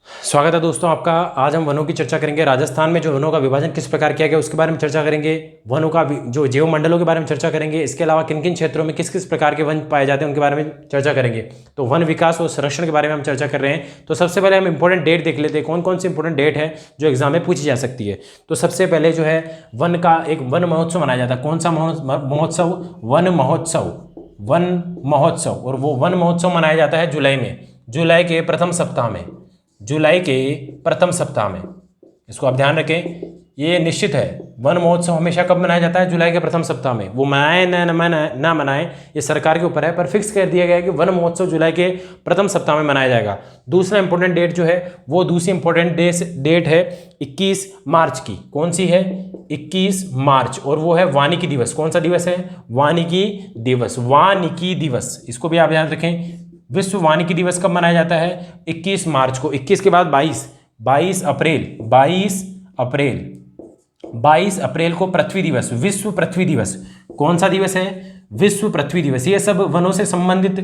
स्वागत है दोस्तों आपका। आज हम वनों की चर्चा करेंगे। राजस्थान में जो वनों का विभाजन किस प्रकार किया गया उसके बारे में चर्चा करेंगे। वनों का जो जैव मंडलों के बारे में चर्चा करेंगे। इसके अलावा किन किन क्षेत्रों में किस किस प्रकार के वन पाए जाते हैं उनके बारे में चर्चा करेंगे। तो वन विकास और संरक्षण के बारे में हम चर्चा कर रहे हैं। तो सबसे पहले हम इंपॉर्टेंट डेट देख लेते हैं, कौन कौन सी इंपॉर्टेंट डेट है जो एग्जाम में पूछी जा सकती है। तो सबसे पहले जो है वन का एक वन महोत्सव मनाया जाता है। कौन सा महोत्सव? वन महोत्सव। वन महोत्सव। और वो वन महोत्सव मनाया जाता है जुलाई में, जुलाई के प्रथम सप्ताह में, जुलाई के प्रथम सप्ताह में। इसको आप ध्यान रखें, ये निश्चित है। वन महोत्सव हमेशा कब मनाया जाता है? जुलाई के प्रथम सप्ताह में। वो मनाए ना मनाए ये सरकार के ऊपर है, पर फिक्स कर दिया गया है कि वन महोत्सव जुलाई के प्रथम सप्ताह में मनाया जाएगा। दूसरा इंपॉर्टेंट डेट जो है वो दूसरी इंपॉर्टेंट डेट है 21 मार्च की। कौन सी है? 21 मार्च। और वो है वानिकी दिवस। कौन सा दिवस है? वानिकी दिवस। वानिकी दिवस, इसको भी आप याद रखें। विश्व वानिकी दिवस कब मनाया जाता है? 21 मार्च को। 21 के बाद 22 अप्रैल, 22 अप्रैल को पृथ्वी दिवस, विश्व पृथ्वी दिवस। कौन सा दिवस है? विश्व पृथ्वी दिवस। ये सब वनों से संबंधित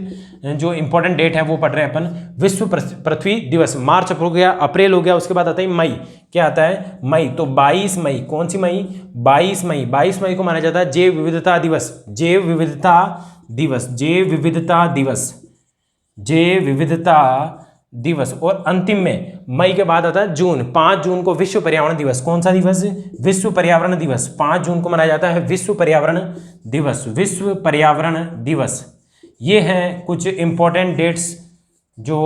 जो इंपॉर्टेंट डेट है वो पढ़ रहे हैं अपन। विश्व पृथ्वी दिवस। मार्च हो गया, अप्रैल हो गया, उसके बाद आता है मई। क्या आता है? मई। तो 22 मई। कौन सी मई? 22 मई। 22 मई को माना जाता है जैव विविधता दिवस। जैव विविधता दिवस। जैव विविधता दिवस। जैव विविधता दिवस। और अंतिम में मई के बाद आता है जून। 5 जून को विश्व पर्यावरण दिवस। कौन सा दिवस? विश्व पर्यावरण दिवस। 5 जून को मनाया जाता है विश्व पर्यावरण दिवस। विश्व पर्यावरण दिवस। ये हैं कुछ इंपॉर्टेंट डेट्स जो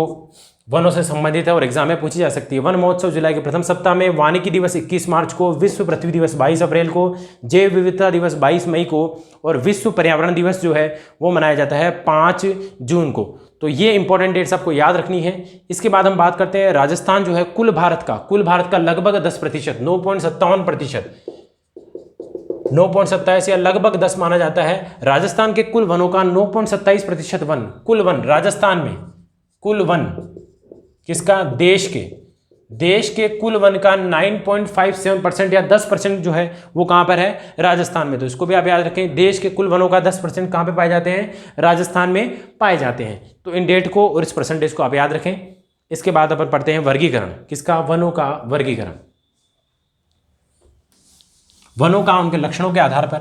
वनों से संबंधित है और एग्जाम में पूछी जा सकती है। वन महोत्सव जुलाई के प्रथम सप्ताह में, वानिकी दिवस 21 मार्च को, विश्व पृथ्वी दिवस 22 अप्रैल को, जैव विविधता दिवस 22 मई को, और विश्व पर्यावरण दिवस जो है वो मनाया जाता है 5 जून को। तो ये इंपॉर्टेंट डेट्स आपको याद रखनी है। इसके बाद हम बात करते हैं राजस्थान जो है कुल भारत का लगभग 10%, 9.57%, 9.27 या लगभग 10 माना जाता है। राजस्थान के कुल वनों का 9.27% वन, कुल वन राजस्थान में, कुल वन किसका? देश के कुल वन का 9.57% या 10% जो है वो कहां पर है? राजस्थान में। तो इसको भी आप याद रखें, देश के कुल वनों का 10% कहां पे पाए जाते हैं? राजस्थान में पाए जाते हैं। तो इन डेट को और इस परसेंटेज को आप याद रखें। इसके बाद अपन पढ़ते हैं वर्गीकरण। किसका? वनों का वर्गीकरण। वनों का उनके लक्षणों के आधार पर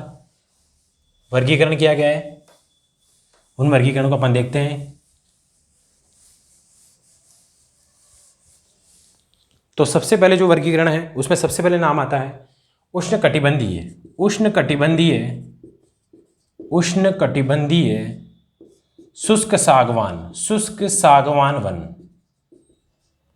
वर्गीकरण किया गया है। उन वर्गीकरणों को अपन देखते हैं। तो सबसे पहले जो वर्गीकरण है उसमें सबसे पहले नाम आता है उष्णकटिबंधीय। उष्णकटिबंधीय शुष्क सागवान वन।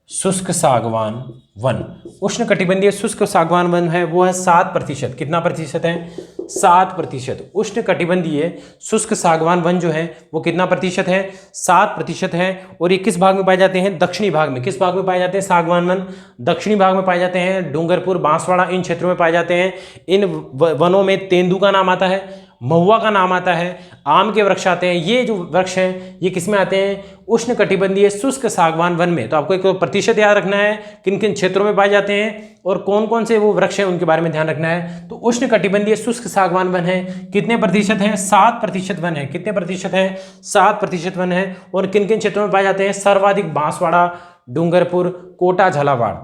शुष्क सागवान वन। उष्णकटिबंधीय शुष्क सागवान वन है वो है 7%। कितना प्रतिशत है? 7%। उष्णकटिबंधीय शुष्क सागवान वन जो है वो कितना प्रतिशत है? 7% है। और ये किस भाग में पाए जाते हैं? दक्षिणी भाग में। किस भाग में पाए जाते हैं सागवान वन? दक्षिणी भाग में पाए जाते हैं। डूंगरपुर, बांसवाड़ा, इन क्षेत्रों में पाए जाते हैं। इन वनों में तेंदू का नाम आता है, महुआ का नाम आता है, आम के वृक्ष आते हैं। ये जो वृक्ष हैं ये किसमें आते हैं? उष्णकटिबंधीय शुष्क सागवान वन में। तो आपको एक प्रतिशत याद रखना है, किन किन क्षेत्रों में पाए जाते हैं और कौन कौन से वो वृक्ष हैं उनके बारे में ध्यान रखना है। तो उष्णकटिबंधीय शुष्क सागवान वन है, कितने प्रतिशत हैं? 7% वन है। कितने प्रतिशत है? 7% वन है। और किन किन क्षेत्रों में पाए जाते हैं? सर्वाधिक बांसवाड़ा, डूंगरपुर, कोटा, झालावाड़।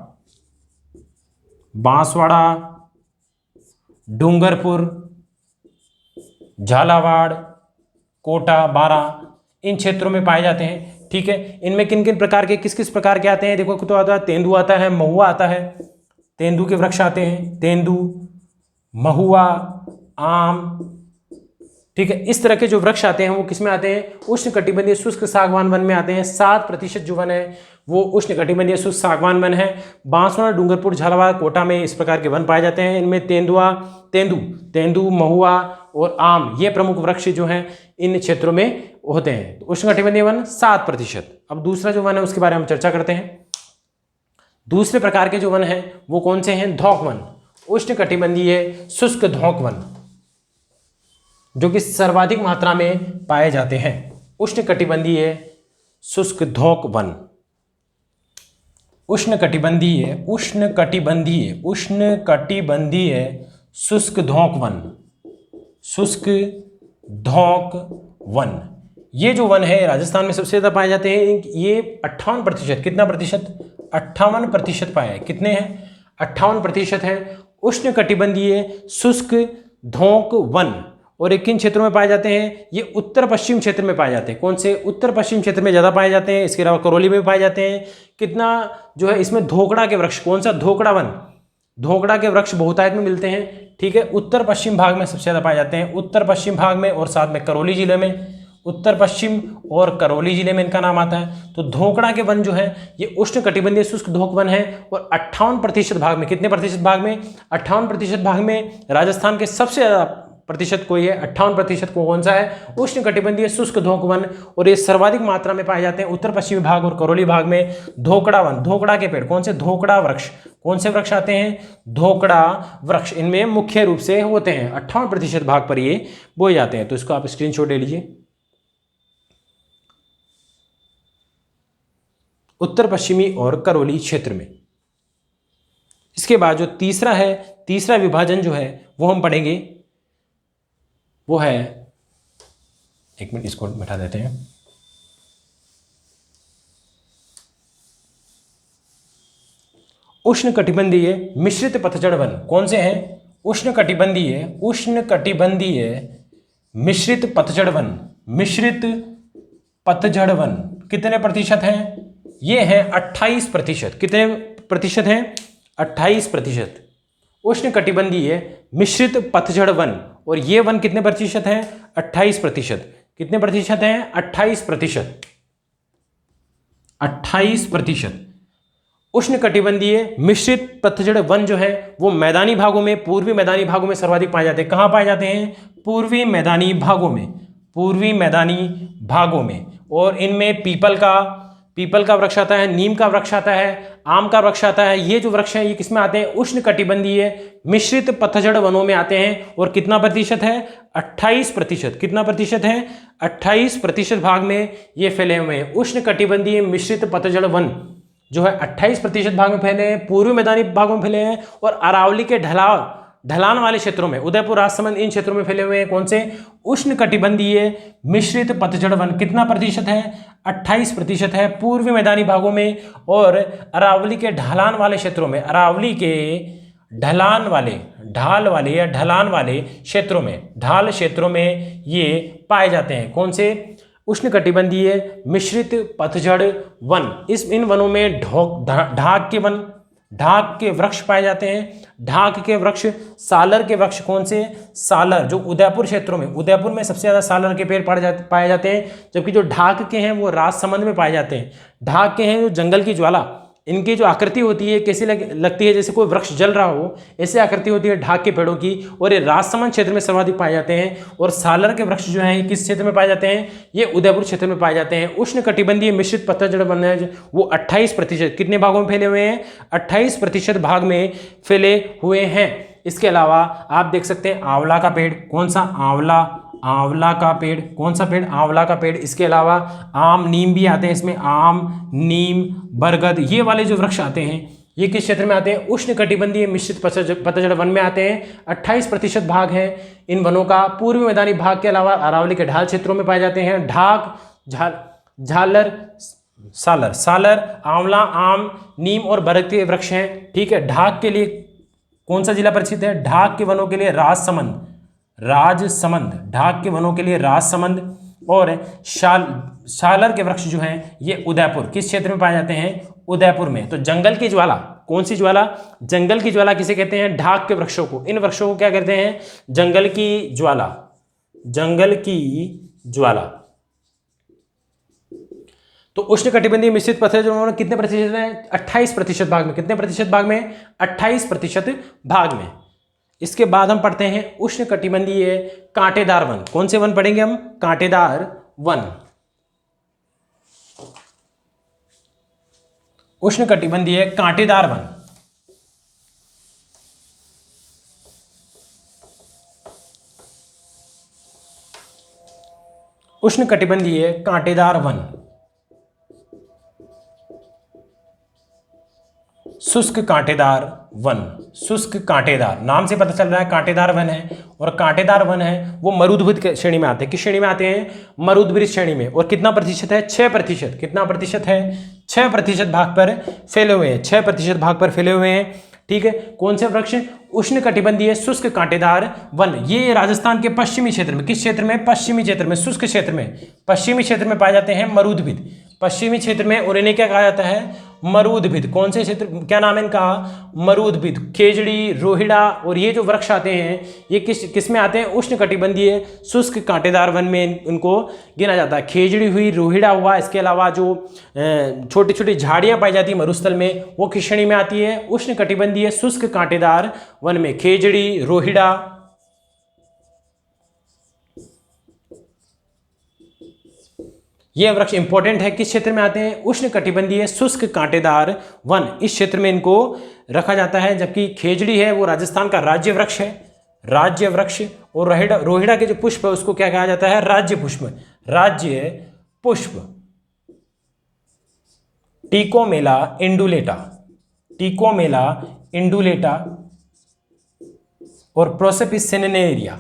बांसवाड़ा, डूंगरपुर, झालावाड़, कोटा, बारां, इन क्षेत्रों में पाए जाते हैं। ठीक है। इनमें किन किन प्रकार के, किस किस प्रकार के आते हैं? देखो, तो आता है तेंदू आता है, महुआ आता है, तेंदू के वृक्ष आते हैं, तेंदू, महुआ, आम। ठीक है। इस तरह के जो वृक्ष आते हैं वो किस में आते हैं? उष्णकटिबंधीय शुष्क सागवान वन में आते हैं। 7% जो वन है वो उष्णकटिबंधीय शुष्क सागवान वन है। बांसवाड़ा, डूंगरपुर, झालावाड़, कोटा में इस प्रकार के वन पाए जाते हैं। इनमें तेंदू, महुआ और आम, ये प्रमुख वृक्ष जो हैं इन क्षेत्रों में होते हैं। तो उष्णकटिबंधीय वन 7%। अब दूसरा जो वन है उसके बारे में हम चर्चा करते हैं। दूसरे प्रकार के जो वन हैं वो कौन से हैं? धौक वन। उष्णकटिबंधीय शुष्क धौक वन जो कि सर्वाधिक मात्रा में पाए जाते हैं। उष्णकटिबंधीय शुष्क धौक वन। उष्णकटिबंधीय शुष्क धौक वन। शुष्क धौक वन, ये जो वन है राजस्थान में सबसे ज्यादा पाए जाते हैं। ये 58%, कितना प्रतिशत? 58% पाया है। कितने हैं? 58% है। उष्ण कटिबंधीय शुष्क धोंक वन और ये किन क्षेत्रों में पाए जाते हैं? ये उत्तर पश्चिम क्षेत्र में पाए जाते हैं। कौन से? उत्तर पश्चिम क्षेत्र में ज़्यादा पाए जाते हैं। इसके अलावा करौली में पाए जाते हैं। कितना जो है इसमें धोकड़ा के वृक्ष, कौन सा? धोकड़ा वन, धोकड़ा के वृक्ष बहुतायत में मिलते हैं। ठीक है, उत्तर पश्चिम भाग में सबसे ज़्यादा पाए जाते हैं, उत्तर पश्चिम भाग में और साथ में करौली जिले में, उत्तर पश्चिम और करौली जिले में इनका नाम आता है। तो धोकड़ा के वन जो है ये उष्ण कटिबंधीय शुष्क धोक वन है और 58% भाग में, कितने प्रतिशत भाग में? 58% भाग में राजस्थान के सबसे ज़्यादा प्रतिशत कोई है, 58% को कौन सा है? उष्ण कटिबंधीय शुष्क धोक वन। और ये सर्वाधिक मात्रा में पाए जाते हैं उत्तर पश्चिमी भाग और करौली भाग में। धोकड़ा वन, धोकड़ा के पेड़, कौन से? धोकड़ा वृक्ष। कौन से वृक्ष आते हैं? धोकड़ा वृक्ष, इनमें मुख्य रूप से होते हैं। 58% भाग पर ये बोए जाते हैं। तो इसको आप स्क्रीनशॉट ले लीजिए। उत्तर पश्चिमी और करौली क्षेत्र में। इसके बाद जो तीसरा है, तीसरा विभाजन जो है वो हम पढ़ेंगे, वो है, एक मिनट इसको बैठा देते हैं। उष्ण कटिबंधीय मिश्रित पतझड़ वन। कौन से हैं? उष्ण कटिबंधीय, उष्ण कटिबंधीय मिश्रित पतझड़ वन, मिश्रित पतझड़ वन। कितने प्रतिशत हैं? ये हैं 28%। कितने प्रतिशत हैं? 28%। उष्ण कटिबंधीय मिश्रित पतझड़ वन, और ये वन कितने प्रतिशत हैं? 28%। कितने प्रतिशत हैं? 28%। 28%। उष्ण कटिबंधीय मिश्रित पतझड़ वन जो है वो मैदानी भागों में, पूर्वी मैदानी भागों में सर्वाधिक पाए जाते हैं। कहाँ पाए जाते हैं? पूर्वी मैदानी भागों में, पूर्वी मैदानी भागों में। और इनमें पीपल का वृक्ष आता है, नीम का वृक्ष आता है, आम का वृक्ष आता है। ये जो वृक्ष है ये किसमें आते हैं? उष्ण कटिबंधीय मिश्रित पतझड़ वनों में आते हैं। और कितना प्रतिशत है? 28%। कितना प्रतिशत है? 28% भाग में ये फैले हुए हैं। उष्ण कटिबंधीय मिश्रित पतझड़ वन जो है 28% भाग में फैले हैं, पूर्वी मैदानी भागों में फैले हैं और अरावली के ढलान वाले क्षेत्रों में, उदयपुर, राजसमंद, इन क्षेत्रों में फैले हुए हैं। कौन से? उष्ण कटिबंधीय मिश्रित पतझड़ वन। कितना प्रतिशत है? 28% है पूर्वी मैदानी भागों में और अरावली के ढलान वाले क्षेत्रों में, अरावली के ढलान वाले क्षेत्रों में, ढाल क्षेत्रों में ये पाए जाते हैं। कौन से? उष्ण कटिबंधीय मिश्रित पतझड़ वन। इन वनों में ढाक के वृक्ष पाए जाते हैं। ढाक के वृक्ष, सालर के वृक्ष। कौन से? सालर, जो उदयपुर क्षेत्रों में, उदयपुर में सबसे ज्यादा सालर के पेड़ पाए जाते हैं। जबकि जो ढाक के हैं वो राजसमंद में पाए जाते हैं। ढाक के हैं जो जंगल की ज्वाला, इनकी जो आकृति होती है कैसी लगती है? जैसे कोई वृक्ष जल रहा हो, ऐसे आकृति होती है ढाक के पेड़ों की। और ये राजसमंद क्षेत्र में सर्वाधिक पाए जाते हैं। और सालर के वृक्ष जो हैं किस क्षेत्र में पाए जाते हैं? ये उदयपुर क्षेत्र में पाए जाते हैं। उष्ण कटिबंधीय मिश्रित पतझड़ वन है वो 28%। कितने भागों में फैले हुए हैं? 28% भाग में फैले हुए हैं। इसके अलावा आप देख सकते हैं आंवला का पेड़। कौन सा? आंवला का पेड़। कौन सा पेड़? आंवला का पेड़। इसके अलावा आम, नीम भी आते हैं इसमें। आम, नीम, बरगद, ये वाले जो वृक्ष आते हैं ये किस क्षेत्र में आते हैं? उष्ण कटिबंधीय मिश्रित पतझड़ वन में आते हैं। 28% भाग है इन वनों का। पूर्वी मैदानी भाग के अलावा अरावली के ढाल क्षेत्रों में पाए जाते हैं। ढाक, झालर, सालर, आंवला, आम, नीम और बरगद के वृक्ष हैं। ठीक है। ढाक के लिए कौन सा जिला परिचित है? ढाक के वनों के लिए राजसमंद। ढाक के वनों के लिए राजसमंद। और सालर के वृक्ष जो हैं ये उदयपुर, किस क्षेत्र में पाए जाते हैं? उदयपुर में। तो जंगल की ज्वाला, कौन सी ज्वाला? जंगल की ज्वाला किसे कहते हैं? ढाक के वृक्षों को। इन वृक्षों को क्या कहते हैं? जंगल की ज्वाला। जंगल की ज्वाला। तो उष्ण कटिबंधीय मिश्रित पतझड़ कितने प्रतिशत है? 28% भाग में। कितने प्रतिशत भाग में? 28% भाग में। इसके बाद हम पढ़ते हैं उष्ण कटिबंधीय कांटेदार वन। कौन से वन पढ़ेंगे हम? कांटेदार वन। उष्ण कटिबंधीय कांटेदार वन। उष्ण कटिबंधीय कांटेदार वन। शुष्क कांटेदार वन। शुष्क कांटेदार, नाम से पता चल रहा है कांटेदार वन है, और कांटेदार वन है वो मरुद्भिद श्रेणी में आते हैं। किस श्रेणी में आते हैं? मरुद्भिद श्रेणी में। और कितना प्रतिशत है? 6%। कितना प्रतिशत है? 6% भाग पर फैले हुए हैं। 6% भाग पर फैले हुए हैं। ठीक है, कौन से वृक्ष? उष्णकटिबंधीय शुष्क कांटेदार वन। ये राजस्थान के पश्चिमी क्षेत्र में, किस क्षेत्र में? पश्चिमी क्षेत्र में, शुष्क क्षेत्र में, पश्चिमी क्षेत्र में पाए जाते हैं मरुद्भिद। पश्चिमी क्षेत्र में, और इन्हें क्या कहा जाता है? मरुद्भिद। कौन से क्षेत्र, क्या नाम है इनका? मरुद्भिद। खेजड़ी, रोहिड़ा और ये जो वृक्ष आते हैं ये किस में आते हैं? उष्णकटिबंधीय शुष्क कांटेदार वन में इनको गिना जाता है। खेजड़ी हुई, रोहिड़ा हुआ, इसके अलावा जो छोटी छोटी झाड़ियां पाई जाती है मरुस्थल में, वो किस श्रेणी में आती है? उष्णकटिबंधीय शुष्क कांटेदार वन में। खेजड़ी, रोहिड़ा, ये वृक्ष इंपॉर्टेंट है। किस क्षेत्र में आते हैं? उष्णकटिबंधीय शुष्क कांटेदार वन, इस क्षेत्र में इनको रखा जाता है। जबकि खेजड़ी है वो राजस्थान का राज्य वृक्ष है, राज्य वृक्ष। और रोहिड़ा के जो पुष्प है उसको क्या कहा जाता है? राज्य पुष्प, राज्य पुष्प। टिकोमेला इंडुलेटा, टिकोमेला इंडुलेटा और प्रोसेपिस सिनेरेरिया,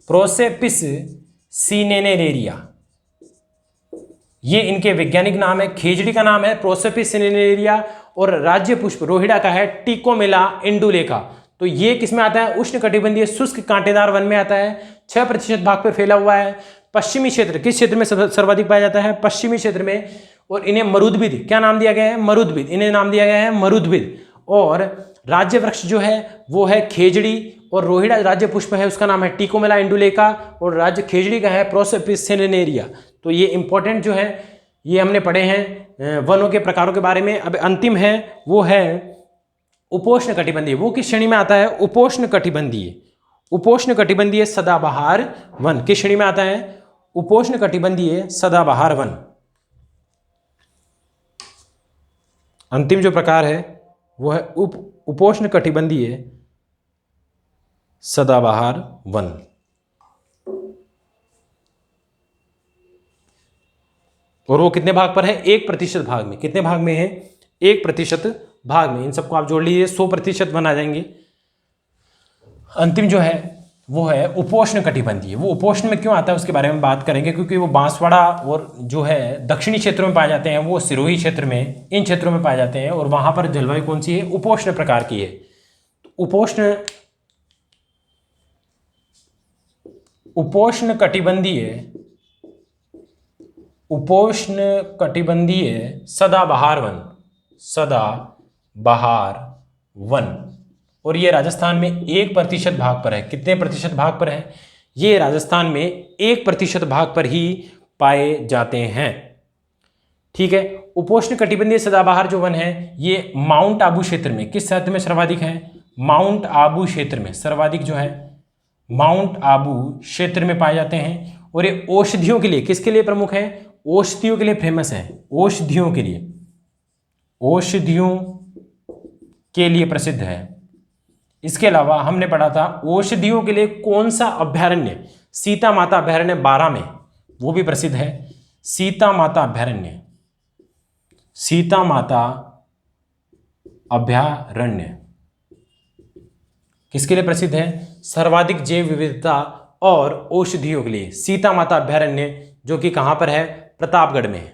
प्रोसेपिस सिनेरेरिया, ये इनके वैज्ञानिक नाम है। खेजड़ी का नाम है प्रोसेपिस सिनेरेरिया और राज्य पुष्प रोहिड़ा का है टिकोमेला इंडुलेका। तो ये किस में आता है? उष्णकटिबंधीय शुष्क कांटेदार वन में आता है। 6% भाग पर फैला हुआ है। पश्चिमी क्षेत्र, किस क्षेत्र में सर्वाधिक पाया जाता है? पश्चिमी क्षेत्र में। और इन्हें मरुद्भिद, क्या नाम दिया गया है? मरुद्भिद, इन्हें नाम दिया गया है मरुद्भिद। और राज्य वृक्ष जो है वो है खेजड़ी, और रोहिड़ा राज्य पुष्प है उसका नाम है टिकोमेला इंडुलेका, और राज्य खेजड़ी का है प्रोसेपिस सिनेरेरिया। तो ये इंपॉर्टेंट जो है ये हमने पढ़े हैं वनों के प्रकारों के बारे में। अब अंतिम है वो है उपोष्ण कटिबंधीय। वो किस श्रेणी में आता है? उपोष्ण कटिबंधीय। उपोष्ण कटिबंधीय सदाबहार वन किस श्रेणी में आता है? उपोष्ण कटिबंधीय सदाबहार वन। अंतिम जो प्रकार है वो है उपोष्ण कटिबंधीय सदाबहार वन। और वो कितने भाग पर है? 1% भाग में। कितने भाग में है? 1% भाग में। इन सबको आप जोड़ लीजिए, 100% बना जाएंगे। अंतिम जो है वो है उपोष्ण कटिबंधीय। वो उपोष्ण में क्यों आता है उसके बारे में बात करेंगे, क्योंकि वो बांसवाड़ा और जो है दक्षिणी क्षेत्रों में पाए जाते हैं, वो सिरोही क्षेत्र में, इन क्षेत्रों में पाए जाते हैं। और वहां पर जलवायु कौन सी है? उपोष्ण प्रकार की है। उपोष्ण कटिबंधीय सदाबहार वन, सदाबहार वन। और ये राजस्थान में 1% भाग पर है। कितने प्रतिशत भाग पर है? ये राजस्थान में 1% भाग पर ही पाए जाते हैं। ठीक है, उपोष्ण कटिबंधीय सदाबहार जो वन है ये माउंट आबू क्षेत्र में, किस क्षेत्र में सर्वाधिक है? माउंट आबू क्षेत्र में सर्वाधिक जो है माउंट आबू क्षेत्र में पाए जाते हैं। और ये औषधियों के लिए, किसके लिए प्रमुख है? औषधियों के लिए फेमस है। औषधियों के लिए, औषधियों के लिए प्रसिद्ध है। इसके अलावा हमने पढ़ा था औषधियों के लिए कौन सा अभ्यारण्य? सीता माता अभ्यारण्य 12 में, वो भी प्रसिद्ध है। सीता माता अभ्यारण्य, सीता माता अभ्यारण्य किसके लिए प्रसिद्ध है? सर्वाधिक जैव विविधता और औषधियों के लिए। सीता माता अभ्यारण्य जो कि कहां पर है? प्रतापगढ़ में है।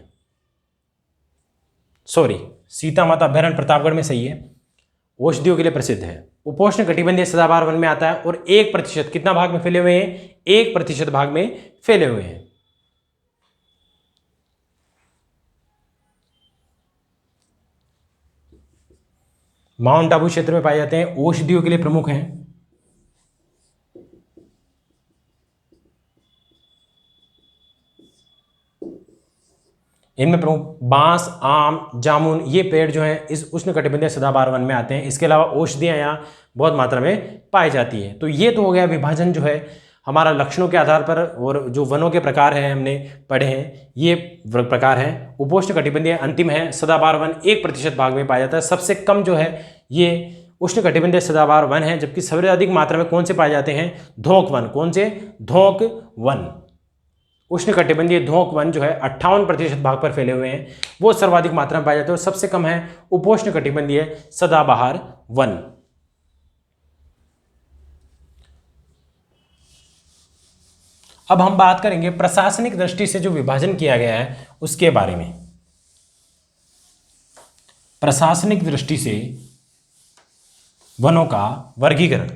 सॉरी, सीता माता अभ्यारण्य प्रतापगढ़ में सही है। औषधियों के लिए प्रसिद्ध है। उपोष्ण कटिबंधीय सदाबहार वन में आता है। और 1% कितना भाग में फैले हुए हैं? 1% भाग में फैले हुए हैं। माउंट आबू क्षेत्र में पाए जाते हैं, औषधियों के लिए प्रमुख हैं। इनमें प्रमुख बांस, आम, जामुन, ये पेड़ जो हैं इस उष्णकटिबंधीय सदाबहार वन में आते हैं। इसके अलावा औषधियां यहाँ बहुत मात्रा में पाई जाती है। तो ये तो हो गया विभाजन जो है हमारा लक्षणों के आधार पर, और जो वनों के प्रकार हैं हमने पढ़े हैं, ये प्रकार हैं। उपोष्ण कटिबंधीय अंतिम है सदाबहार वन 1% भाग में पाया जाता है। सबसे कम जो है ये उष्णकटिबंधीय सदाबहार वन है, जबकि सबसे अधिक मात्रा में कौन से पाए जाते हैं? धोंक वन। कौन से? धोंक वन। उष्णकटिबंधीय धोंक वन जो है 58% भाग पर फैले हुए हैं, वो सर्वाधिक मात्रा में पाए जाते हैं, और सबसे कम है उपोष्णकटिबंधीय सदाबहार वन। अब हम बात करेंगे प्रशासनिक दृष्टि से जो विभाजन किया गया है उसके बारे में। प्रशासनिक दृष्टि से वनों का वर्गीकरण,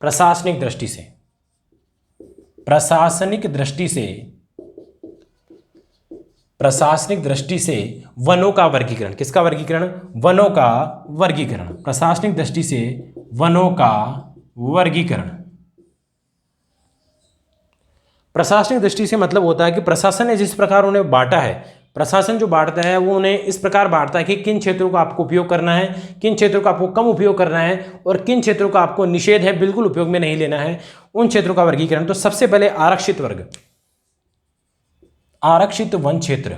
प्रशासनिक दृष्टि से, प्रशासनिक दृष्टि से, प्रशासनिक दृष्टि से वनों का वर्गीकरण, किसका वर्गीकरण? वनों का वर्गीकरण, प्रशासनिक दृष्टि से वनों का वर्गीकरण। प्रशासनिक दृष्टि से मतलब होता है कि प्रशासन ने जिस प्रकार उन्हें बांटा है, प्रशासन जो बांटता है वो उन्हें इस प्रकार बांटता है कि किन क्षेत्रों को आपको उपयोग करना है, किन क्षेत्रों का आपको कम उपयोग करना है, और किन क्षेत्रों का आपको निषेध है, बिल्कुल उपयोग में नहीं लेना है, उन क्षेत्रों का वर्गीकरण। तो सबसे पहले आरक्षित वर्ग, आरक्षित वन क्षेत्र,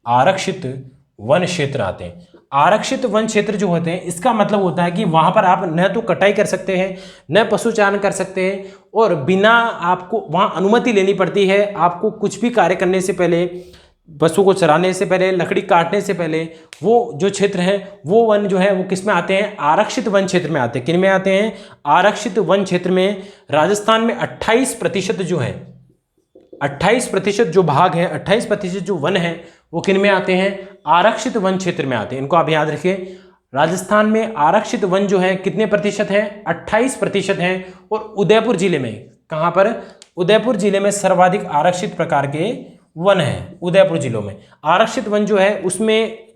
आरक्षित वन क्षेत्र आते हैं। आरक्षित वन क्षेत्र जो होते हैं, इसका मतलब होता है कि वहां पर आप न तो कटाई कर सकते हैं, न पशुचारण कर सकते हैं, और बिना आपको वहां अनुमति लेनी पड़ती है। आपको कुछ भी कार्य करने से पहले, पशु को चराने से पहले, लकड़ी काटने से पहले, वो जो क्षेत्र है वो वन जो है वो किस में आते हैं? आरक्षित वन क्षेत्र में आते हैं। किन में आते हैं? आरक्षित वन क्षेत्र में। राजस्थान में 28% जो है, 28% जो भाग है, 28% जो वन है वो किन में आते हैं? आरक्षित वन क्षेत्र में आते हैं। इनको आप याद रखिए, राजस्थान में आरक्षित वन जो है कितने प्रतिशत है? 28% है। और उदयपुर जिले में, कहां पर? उदयपुर जिले में सर्वाधिक आरक्षित प्रकार के वन है। उदयपुर जिलों में आरक्षित वन जो है उसमें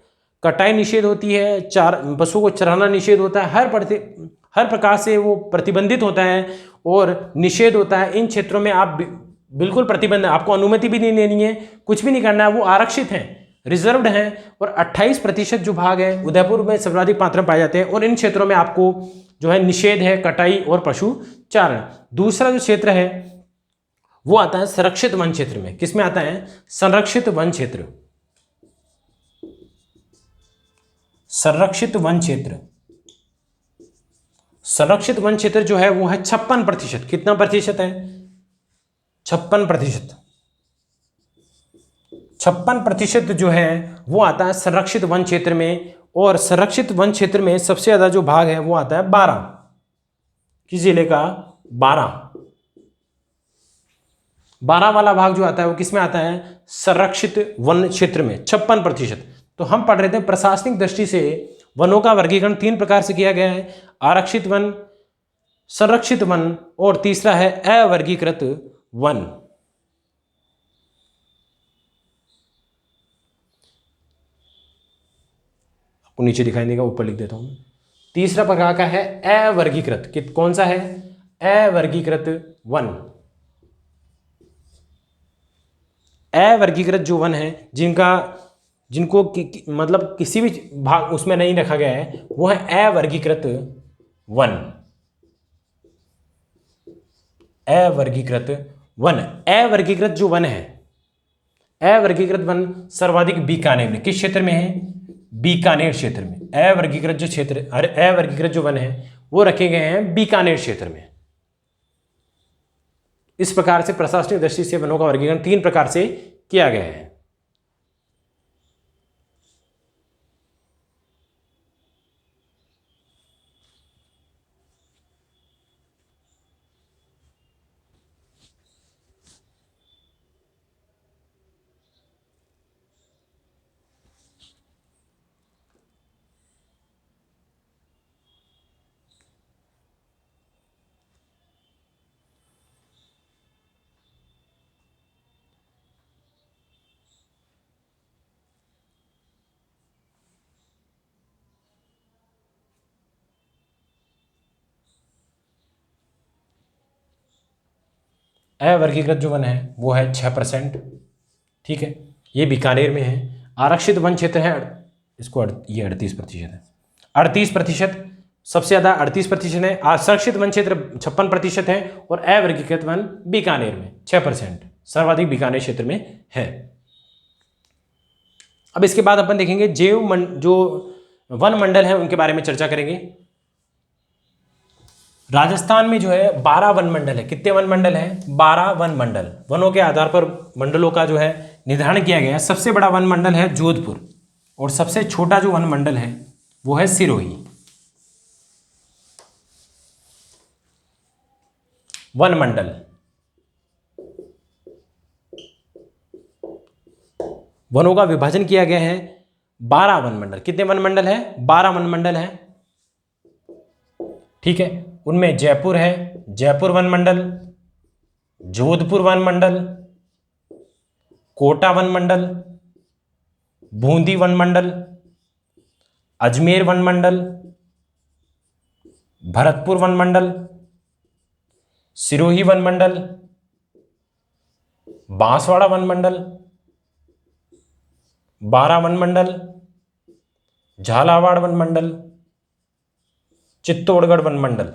कटाई निषेध होती है, पशु को चराना निषेध होता है, हर प्रकार से वो प्रतिबंधित होता है और निषेध होता है। इन क्षेत्रों में आप बिल्कुल प्रतिबंध, आपको अनुमति भी नहीं लेनी है, कुछ भी नहीं करना है, वो आरक्षित हैं, रिजर्व्ड हैं। और 28% जो भाग है उदयपुर में सर्वाधिक मात्रा में पाए जाते हैं, और इन क्षेत्रों में आपको जो है निषेध है कटाई और पशु चारण। दूसरा जो क्षेत्र है वो आता है संरक्षित वन क्षेत्र में। किसमें आता है? संरक्षित वन क्षेत्र, संरक्षित वन क्षेत्र। संरक्षित वन क्षेत्र जो है वो है 56%। कितना प्रतिशत है? 56%। 56% जो है वो आता है संरक्षित वन क्षेत्र में। और संरक्षित वन क्षेत्र में सबसे ज्यादा जो भाग है वो आता है 12, किस जिले का? 12 वाला भाग जो आता है वो किस में आता है? संरक्षित वन क्षेत्र में 56%। तो हम पढ़ रहे थे प्रशासनिक दृष्टि से वनों का वर्गीकरण 3 प्रकार से किया गया है: आरक्षित वन, संरक्षित वन, और तीसरा है अवर्गीकृत वन। आपको नीचे दिखाई देगा, ऊपर लिख देता हूं। तीसरा प्रकार का है अवर्गीकृत। कौन सा है? अवर्गीकृत वन। अवर्गीकृत जो वन है, जिनको मतलब किसी भी भाग उसमें नहीं रखा गया है, वो है अवर्गीकृत वन। अवर्गीकृत वन। अवर्गीकृत जो वन है, अवर्गीकृत वन सर्वाधिक बीकानेर में। किस क्षेत्र में है? बीकानेर क्षेत्र में। अवर्गीकृत जो क्षेत्र, अवर्गीकृत जो वन है वो रखे गए हैं बीकानेर क्षेत्र में। इस प्रकार से प्रशासनिक दृष्टि से वनों का वर्गीकरण 3 प्रकार से किया गया है। अवर्गीकृत जो वन है वो है 6%। ठीक है, ये बीकानेर में है। आरक्षित वन क्षेत्र है, इसको ये 38% है। 38% सबसे ज़्यादा 38% है। असंरक्षित वन क्षेत्र 56% है, और अवर्गीकृत वन बीकानेर में 6%, सर्वाधिक बीकानेर क्षेत्र में है। अब इसके बाद अपन देखेंगे जो वन मंडल है उनके बारे में चर्चा करेंगे। राजस्थान में जो है 12 वन मंडल है। कितने वन मंडल है? 12 वन मंडल। वनों के आधार पर मंडलों का जो है निर्धारण किया गया है। सबसे बड़ा वन मंडल है जोधपुर और सबसे छोटा जो वन मंडल है वो है सिरोही। वन मंडल, वनों का विभाजन किया गया है 12 वन मंडल। कितने वन मंडल है? 12 वन मंडल है। ठीक है, उनमें जयपुर है, जयपुर वन मंडल, जोधपुर वन मंडल, कोटा वन मंडल, बूंदी वन मंडल, अजमेर वन मंडल, भरतपुर वन मंडल, सिरोही वन मंडल, बांसवाड़ा वन मंडल, 12 वन मंडल, झालावाड़ वन मंडल, चित्तौड़गढ़ वन मंडल।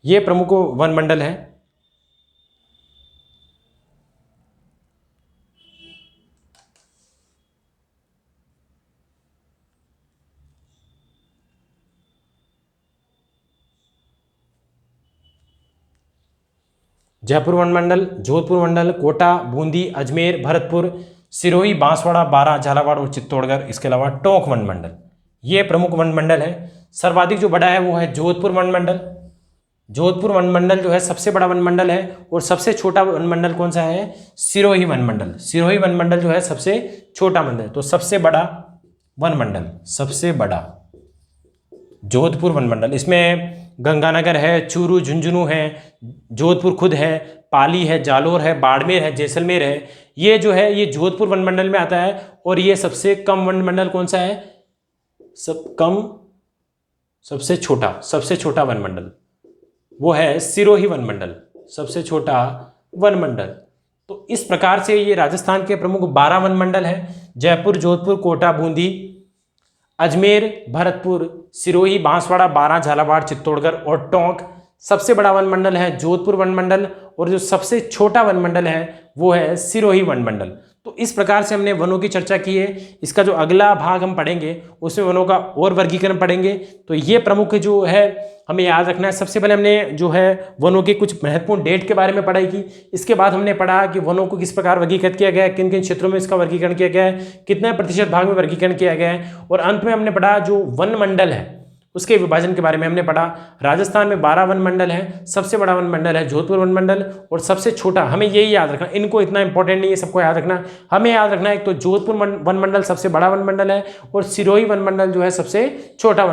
ये प्रमुख वन मंडल है। जयपुर वन मंडल, जोधपुर मंडल, कोटा, बूंदी, अजमेर, भरतपुर, सिरोही, बांसवाड़ा, बारां, झालावाड़ और चित्तौड़गढ़। इसके अलावा टोंक वन मंडल। ये प्रमुख वन मंडल है। सर्वाधिक जो बड़ा है वो है जोधपुर वन मंडल। जोधपुर वन मंडल जो है सबसे बड़ा वन मंडल है। और सबसे छोटा वन मंडल कौन सा है? सिरोही वन मंडल। सिरोही वन मंडल जो है सबसे छोटा मंडल। तो सबसे बड़ा वन मंडल, सबसे बड़ा जोधपुर वन मंडल। इसमें गंगानगर है, चूरू, झुंझुनू है, जोधपुर खुद है, पाली है, जालोर है, बाड़मेर है, जैसलमेर है। ये जो है ये जोधपुर वन मंडल में आता है। और ये सबसे कम वन मंडल कौन सा है? सबसे छोटा वन मंडल वो है सिरोही वन मंडल, सबसे छोटा वन मंडल। तो इस प्रकार से ये राजस्थान के प्रमुख 12 वन मंडल है। जयपुर, जोधपुर, कोटा, बूंदी, अजमेर, भरतपुर, सिरोही, बांसवाड़ा, बारां, झालावाड़, चित्तौड़गढ़ और टोंक। सबसे बड़ा वन मंडल है जोधपुर वन मंडल और जो सबसे छोटा वन मंडल है वो है सिरोही वन मंडल। तो इस प्रकार से हमने वनों की चर्चा की है। इसका जो अगला भाग हम पढ़ेंगे उसमें वनों का और वर्गीकरण पढ़ेंगे। तो ये प्रमुख जो है हमें याद रखना है। सबसे पहले हमने जो है वनों के कुछ महत्वपूर्ण डेट के बारे में पढ़ाई की। इसके बाद हमने पढ़ा कि वनों को किस प्रकार वर्गीकृत किया गया है, किन किन क्षेत्रों में इसका वर्गीकरण किया गया है, कितने प्रतिशत भाग में वर्गीकरण किया गया है। और अंत में हमने पढ़ा जो वन मंडल है उसके विभाजन के बारे में हमने पढ़ा। राजस्थान में 12 वन मंडल है। सबसे बड़ा वन मंडल है जोधपुर वन मंडल और सबसे छोटा, हमें यही याद रखना, इनको इतना इंपॉर्टेंट नहीं है सबको याद रखना। हमें याद रखना है एक तो जोधपुर वन मंडल सबसे बड़ा वन मंडल है और सिरोही वन मंडल जो है सबसे छोटा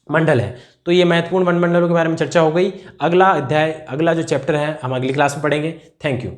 मंडल है। तो ये महत्वपूर्ण वन मंडलों के बारे में चर्चा हो गई। अगला अध्याय, अगला जो चैप्टर है हम अगली क्लास में पढ़ेंगे। Thank you.